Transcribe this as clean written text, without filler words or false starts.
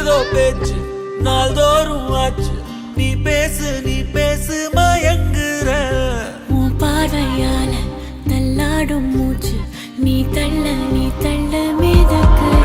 ஏதோ பேச்சு நாள்தோறும் ஆச்சு நீ பேசு மயங்குற உன் பார்வையால தள்ளாடும் மூச்சு நீ தள்ள மிதக்குற